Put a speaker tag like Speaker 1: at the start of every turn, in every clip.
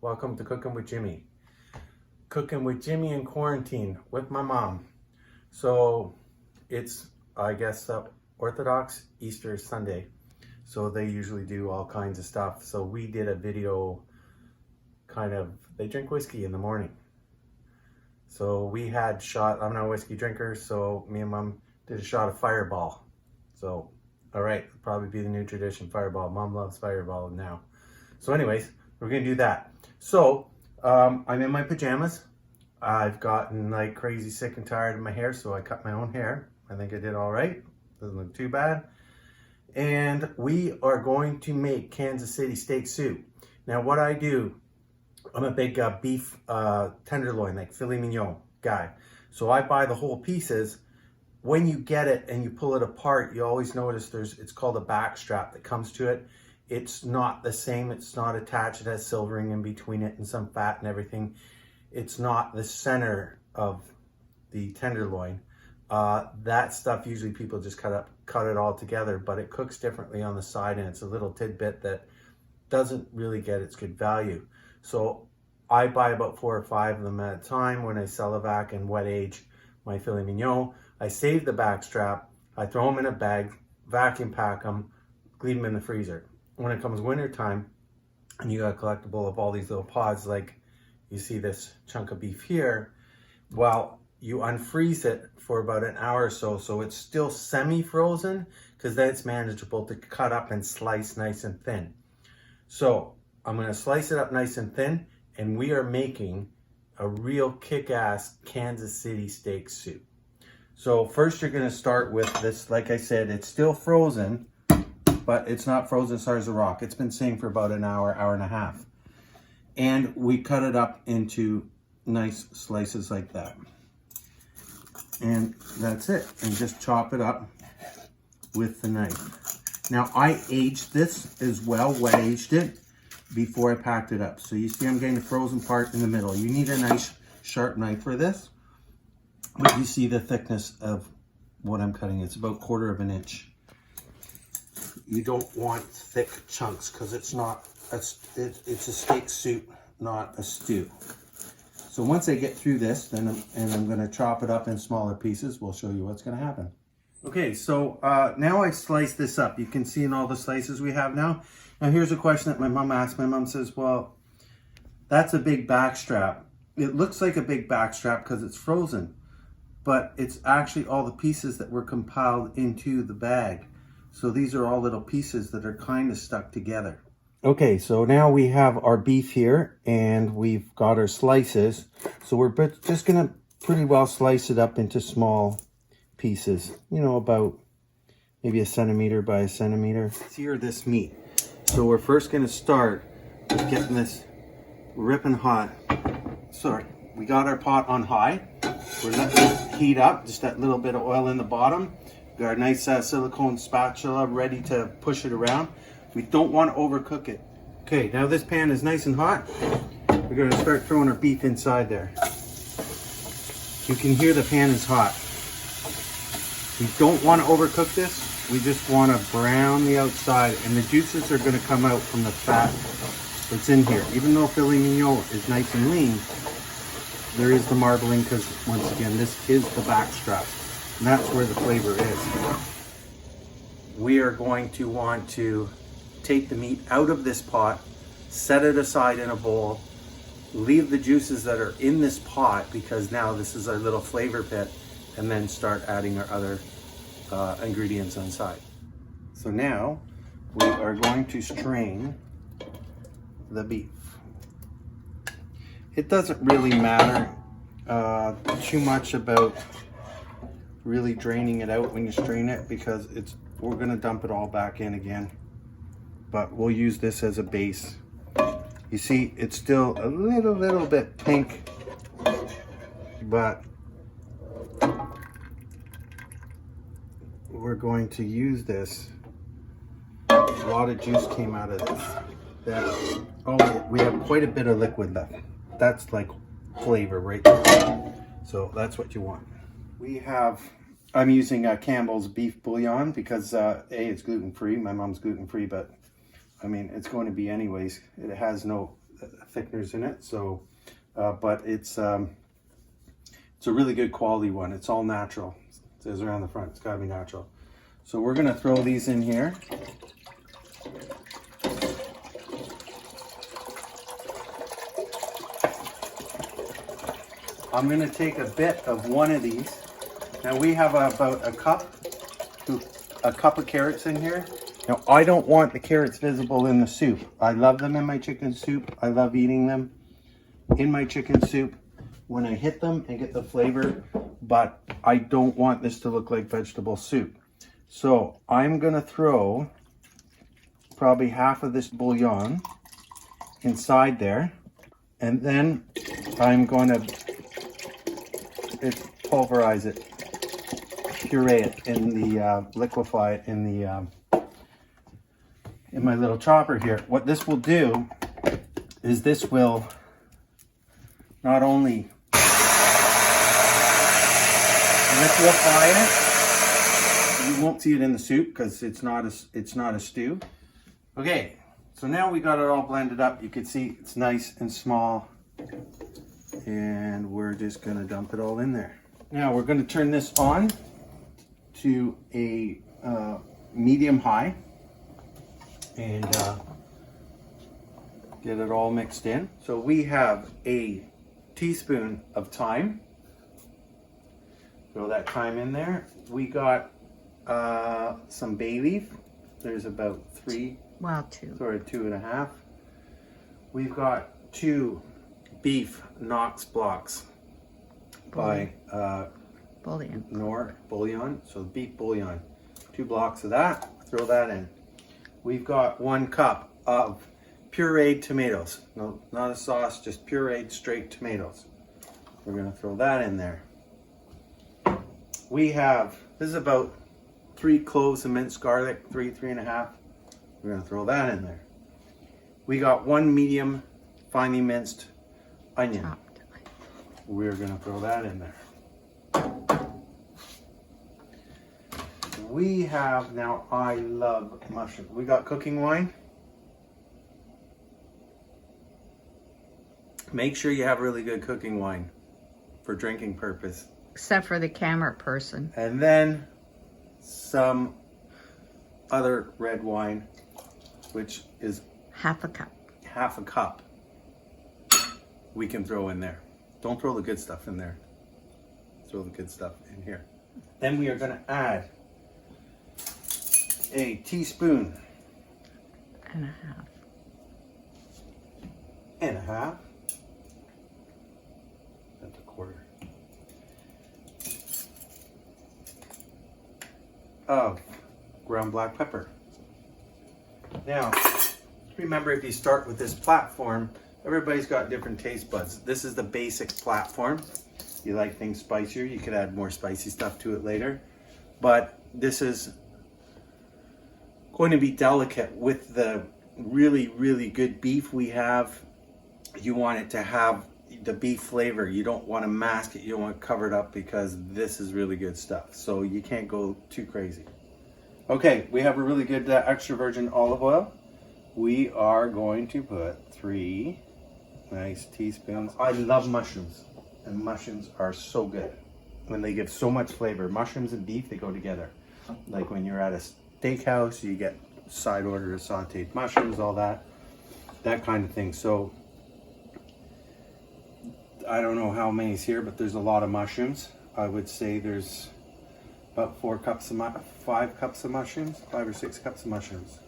Speaker 1: Welcome to Cooking with Jimmy. Cooking with Jimmy in quarantine with my mom. So it's, I guess, Orthodox Easter Sunday. So they usually do all kinds of stuff. So we did a video, they drink whiskey in the morning. So we had shot, I'm not a whiskey drinker, so me and mom did a shot of Fireball. So, all right, probably be the new tradition, Fireball. Mom loves Fireball now. So anyways, we're gonna do that. So, I'm in my pajamas. I've gotten like crazy sick and tired of my hair, so I cut my own hair. I think I did all right. Doesn't look too bad. And we are going to make Kansas City steak soup. Now what I do, I'm a big beef tenderloin, like filet mignon guy. So I buy the whole pieces. When you get it and you pull it apart, you always notice it's called a back strap that comes to it. It's not the same, it's not attached, it has silvering in between it and some fat and everything. It's not the center of the tenderloin. That stuff, usually people just cut it all together, but it cooks differently on the side, and it's a little tidbit that doesn't really get its good value. So I buy about 4 or 5 of them at a time when I Celovac and wet age my filet mignon. I save the back strap, I throw them in a bag, vacuum pack them, leave them in the freezer. When it comes winter time and you got a collectible of all these little pods, like you see this chunk of beef here, well, you unfreeze it for about an hour or so, so it's still semi-frozen, because then it's manageable to cut up and slice nice and thin. So I'm gonna slice it up nice and thin, and we are making a real kick-ass Kansas City steak soup. So first you're gonna start with this, like I said, it's still frozen, but it's not frozen as hard as a rock. It's been sitting for about an hour, hour and a half. And we cut it up into nice slices like that. And that's it. And just chop it up with the knife. Now I aged this as well, wet aged it, before I packed it up. So you see I'm getting the frozen part in the middle. You need a nice sharp knife for this. But you see the thickness of what I'm cutting. It's about 1/4 of an inch. You don't want thick chunks because it's a steak soup, not a stew. So once I get through this, I'm going to chop it up in smaller pieces. We'll show you what's going to happen. Okay, so now I slice this up. You can see in all the slices we have now. Now here's a question that my mom asked. My mom says, well, that's a big back strap. It looks like a big back strap because it's frozen, but it's actually all the pieces that were compiled into the bag. So these are all little pieces that are kind of stuck together. Okay, so now we have our beef here and we've got our slices. So we're just gonna pretty well slice it up into small pieces, you know, about maybe 1 centimeter by 1 centimeter. Sear this meat. So we're first gonna start with getting this ripping hot. Sorry, we got our pot on high. We're letting it heat up, just that little bit of oil in the bottom. Got our nice silicone spatula ready to push it around. We don't want to overcook it. Okay, now this pan is nice and hot. We're going to start throwing our beef inside there. You can hear the pan is hot. We don't want to overcook this. We just want to brown the outside, and the juices are going to come out from the fat that's in here. Even though filet mignon is nice and lean, there is the marbling because, once again, this is the back strap. And that's where the flavor is. We are going to want to take the meat out of this pot, set it aside in a bowl, leave the juices that are in this pot, because now this is our little flavor pit, and then start adding our other ingredients on side. So now we are going to strain the beef. It doesn't really matter too much about really draining it out when you strain it, because we're going to dump it all back in again, but we'll use this as a base. You see it's still a little bit pink, but we're going to use this. A lot of juice came out of this. Oh, we have quite a bit of liquid left. That's like flavor right there. So that's what you want. I'm using Campbell's beef bouillon because A, it's gluten-free. My mom's gluten-free, but I mean, it's going to be anyways. It has no thickeners in it. So, but it's a really good quality one. It's all natural. It says around the front, it's gotta be natural. So we're gonna throw these in here. I'm gonna take a bit of one of these. Now we have about a cup of carrots in here. Now I don't want the carrots visible in the soup. I love them in my chicken soup. I love eating them in my chicken soup when I hit them and get the flavor, but I don't want this to look like vegetable soup. So I'm gonna throw probably half of this bouillon inside there, and then I'm gonna pulverize it, puree it in the, liquefy it in the, in my little chopper here. What this will do is this will not only liquefy it, you won't see it in the soup because it's not a stew. Okay, so now we got it all blended up. You can see it's nice and small, and we're just gonna dump it all in there. Now we're gonna turn this on to a medium high and get it all mixed in. So we have a teaspoon of thyme. Throw that thyme in there. We got some bay leaf. There's about 3.
Speaker 2: Well, 2.
Speaker 1: Sorry, 2.5. We've got 2 beef Knox blocks by
Speaker 2: bouillon.
Speaker 1: Bouillon. So beef bouillon. 2 blocks of that. Throw that in. We've got 1 cup of pureed tomatoes. No, not a sauce, just pureed straight tomatoes. We're gonna throw that in there. We have, this is about 3 cloves of minced garlic, 3.5. We're gonna throw that in there. We got 1 medium finely minced onion.
Speaker 2: Chopped.
Speaker 1: We're gonna throw that in there. We have, now I love mushrooms. We got cooking wine. Make sure you have really good cooking wine for drinking purpose.
Speaker 2: Except for the camera person.
Speaker 1: And then some other red wine, which is
Speaker 2: Half a cup.
Speaker 1: half a cup. We can throw in there. Don't throw the good stuff in there. Throw the good stuff in here. Then we are going to add a teaspoon
Speaker 2: And a half.
Speaker 1: and a half. That's a quarter. Of ground black pepper. Now, remember, if you start with this platform, everybody's got different taste buds. This is the basic platform. If you like things spicier, you could add more spicy stuff to it later. But this is going to be delicate with the really, really good beef we have. You want it to have the beef flavor. You don't want to mask it. You don't want it covered up because this is really good stuff. So you can't go too crazy. Okay, we have a really good extra virgin olive oil. We are going to put 3 nice teaspoons. I love mushrooms, and mushrooms are so good when they give so much flavor. Mushrooms and beef, they go together. Like when you're at a steakhouse, you get side order of sauteed mushrooms, all that kind of thing. So I don't know how many's here, but there's a lot of mushrooms. I would say there's about 5 cups of mushrooms, 5 or 6 cups of mushrooms.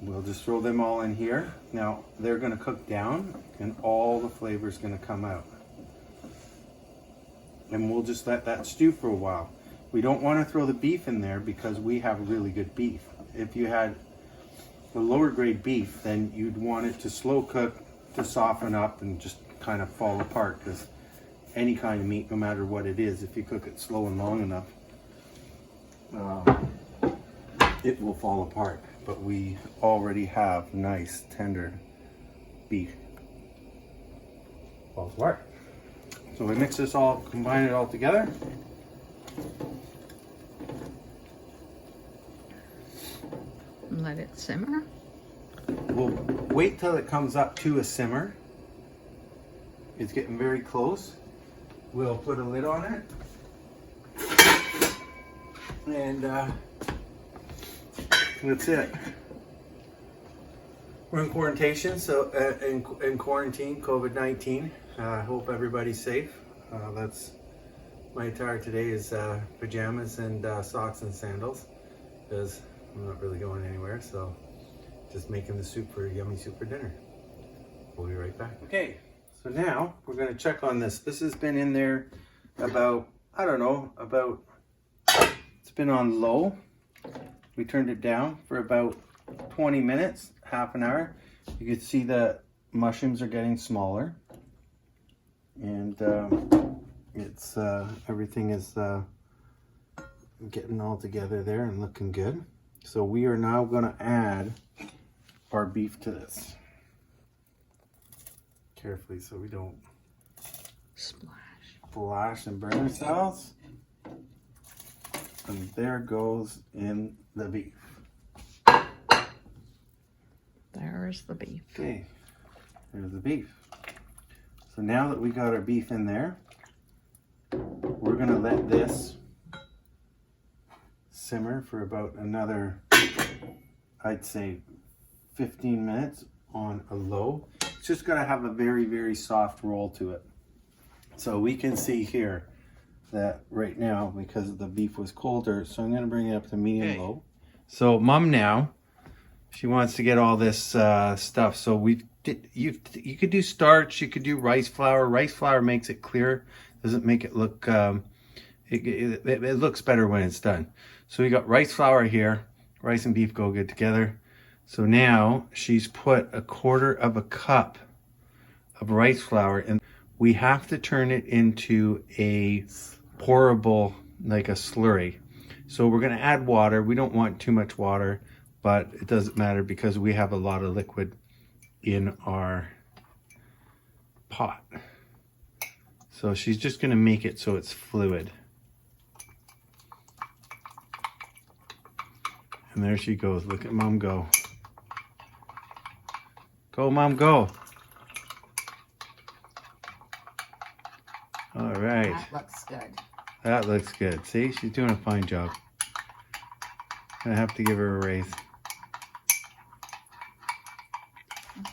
Speaker 1: We'll just throw them all in here. Now they're going to cook down and all the flavor is going to come out. And we'll just let that stew for a while. We don't want to throw the beef in there because we have really good beef. If you had the lower grade beef, then you'd want it to slow cook to soften up and just kind of fall apart, because any kind of meat, no matter what it is, if you cook it slow and long enough, it will fall apart. But we already have nice tender beef. Falls apart. So we mix this all, combine it all together.
Speaker 2: Let it simmer.
Speaker 1: We'll wait till it comes up to a simmer. It's getting very close. We'll put a lid on it. And that's it. We're in quarantine, so in quarantine, COVID-19. I hope everybody's safe. That's my attire today is pajamas and socks and sandals, because I'm not really going anywhere. So just making the soup for yummy soup for dinner. We'll be right back. Okay, so now we're going to check on this. This has been in there about, I don't know, it's been on low. We turned it down for about 20 minutes, half an hour. You can see the mushrooms are getting smaller, and it's everything is getting all together there and looking good. So we are now going to add our beef to this carefully so we don't splash and burn ourselves. And there goes in the beef.
Speaker 2: There's the beef.
Speaker 1: Okay, there's the beef. So now that we got our beef in there, we're gonna let this simmer for about another, I'd say 15 minutes on a low. It's just gonna have a very, very soft roll to it. So we can see here that right now, because the beef was colder, so I'm gonna bring it up to medium low. So Mom now, she wants to get all this stuff. So you could do starch, you could do rice flour. Rice flour makes it clear, doesn't make it look, it looks better when it's done. So we got rice flour here. Rice and beef go good together. So now she's put 1/4 cup of rice flour, and we have to turn it into a pourable, like a slurry. So we're gonna add water. We don't want too much water, but it doesn't matter because we have a lot of liquid in our pot. So she's just gonna make it so it's fluid. And there she goes. Look at Mom go. Go, Mom, go. All right.
Speaker 2: That looks good.
Speaker 1: That looks good. See, she's doing a fine job. I have to give her a raise.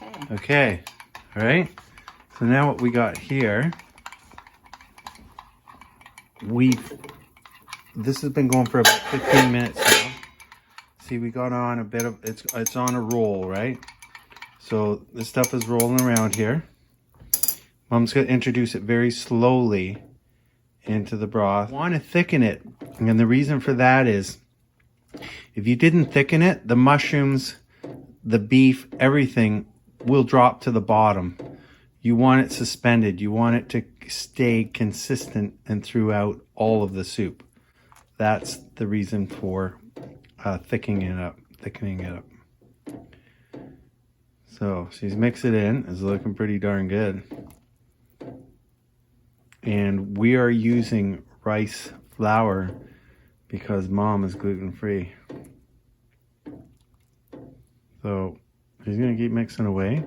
Speaker 2: Okay.
Speaker 1: Okay, all right. So now what we got here, this has been going for about 15 minutes now. See, we got on a bit of, it's on a roll, right? So this stuff is rolling around here. Mom's gonna introduce it very slowly into the broth. Want to thicken it, and the reason for that is, if you didn't thicken it, the mushrooms, the beef, everything will drop to the bottom. You want it suspended. You want it to stay consistent and throughout all of the soup. That's the reason for thickening it up. So she's mixed it in. It's looking pretty darn good. And we are using rice flour because Mom is gluten-free. So she's gonna keep mixing away.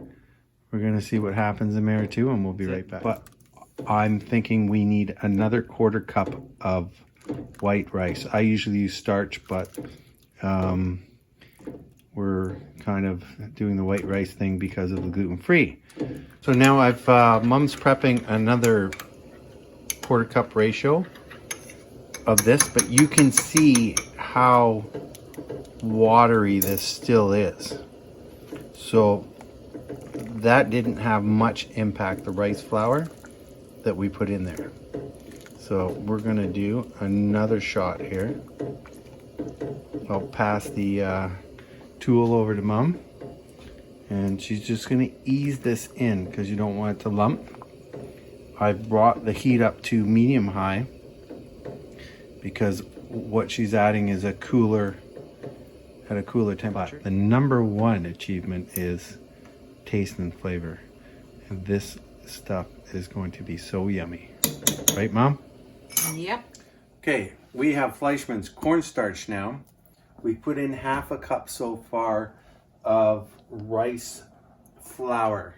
Speaker 1: We're gonna see what happens in there too, and we'll be right back. But I'm thinking we need another 1/4 cup of white rice. I usually use starch, but we're kind of doing the white rice thing because of the gluten-free. So now Mom's prepping another 1/4 cup ratio of this, but you can see how watery this still is. So that didn't have much impact, the rice flour that we put in there. So we're gonna do another shot here. I'll pass the tool over to Mom, and she's just gonna ease this in because you don't want it to lump. I've brought the heat up to medium high because what she's adding is at a cooler temperature. The number one achievement is taste and flavor, and this stuff is going to be so yummy, right, Mom?
Speaker 2: Yep.
Speaker 1: Okay, we have Fleischmann's cornstarch now. We put in 1/2 cup so far of rice flour,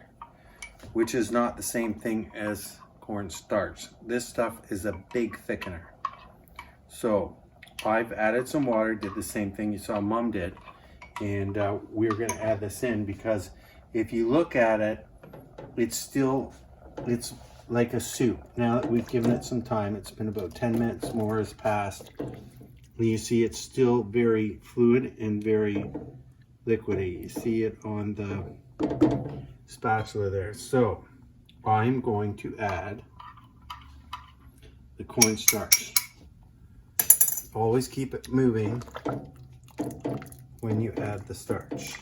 Speaker 1: which is not the same thing as cornstarch. This stuff is a big thickener. So I've added some water, did the same thing you saw Mom did, and we're going to add this in because if you look at it, it's like a soup. Now that we've given it some time, it's been about 10 minutes more has passed, and you see it's still very fluid and very liquidy. You see it on the spatula there. So I'm going to add the cornstarch. Always keep it moving when you add the starch.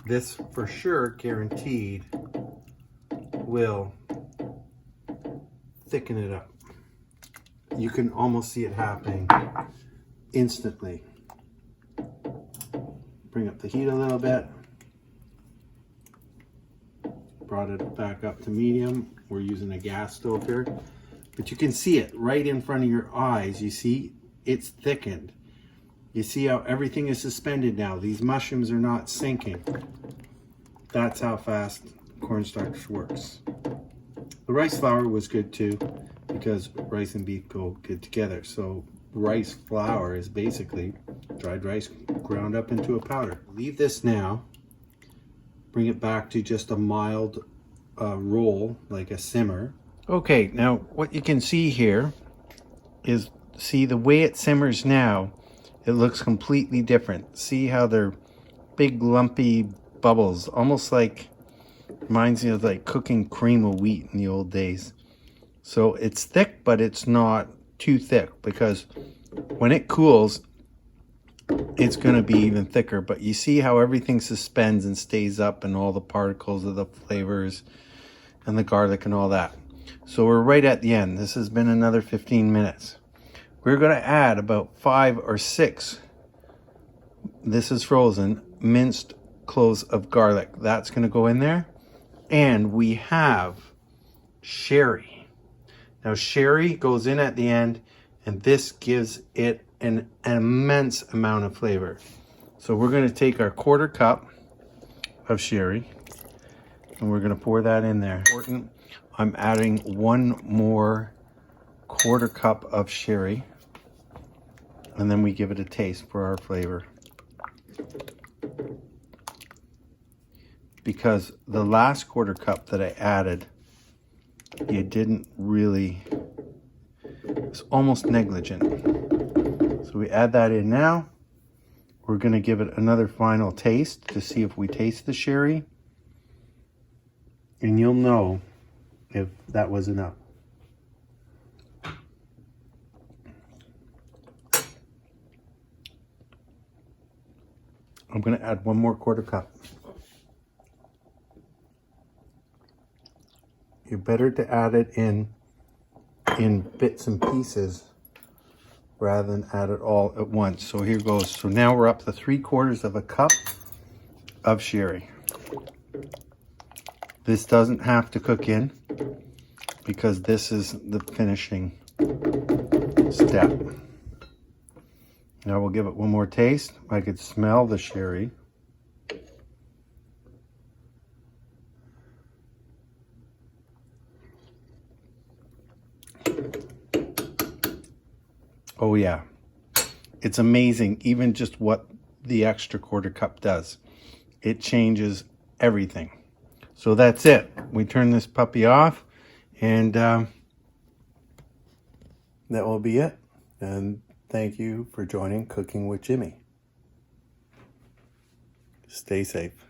Speaker 1: This for sure guaranteed will thicken it up. You can almost see it happening instantly. Bring up the heat a little bit. Brought it back up to medium. We're using a gas stove here. But you can see it right in front of your eyes. You see, it's thickened. You see how everything is suspended now. These mushrooms are not sinking. That's how fast cornstarch works. The rice flour was good too, because rice and beef go good together. So rice flour is basically dried rice ground up into a powder. Leave this now. Bring it back to just a mild roll, like a simmer. Okay, now what you can see here is, see the way it simmers now, it looks completely different. See how they're big lumpy bubbles, almost like, reminds me of like cooking cream of wheat in the old days. So it's thick, but it's not too thick, because when it cools, it's going to be even thicker. But you see how everything suspends and stays up, and all the particles of the flavors and the garlic and all that. So we're right at the end. This has been another 15 minutes. We're going to add about 5 or 6, this is frozen, minced cloves of garlic. That's going to go in there. And we have sherry. Now sherry goes in at the end, and this gives it an immense amount of flavor. So we're going to take our 1/4 cup of sherry, and we're going to pour that in there. Important, I'm adding 1 more 1/4 cup of sherry, and then we give it a taste for our flavor. Because the last 1/4 cup that I added, you didn't really, it's almost negligent. So we add that in now. We're going to give it another final taste to see if we taste the sherry. And you'll know if that was enough. I'm going to add 1 more 1/4 cup. You're better to add it in bits and pieces rather than add it all at once. So here goes. So now we're up to 3/4 cup of sherry. This doesn't have to cook in, because this is the finishing step. Now we'll give it 1 more taste. I could smell the sherry. Oh yeah, it's amazing even just what the extra 1/4 cup does. It changes everything. So that's it. We turn this puppy off, and that will be it. And thank you for joining Cooking with Jimmy. Stay safe.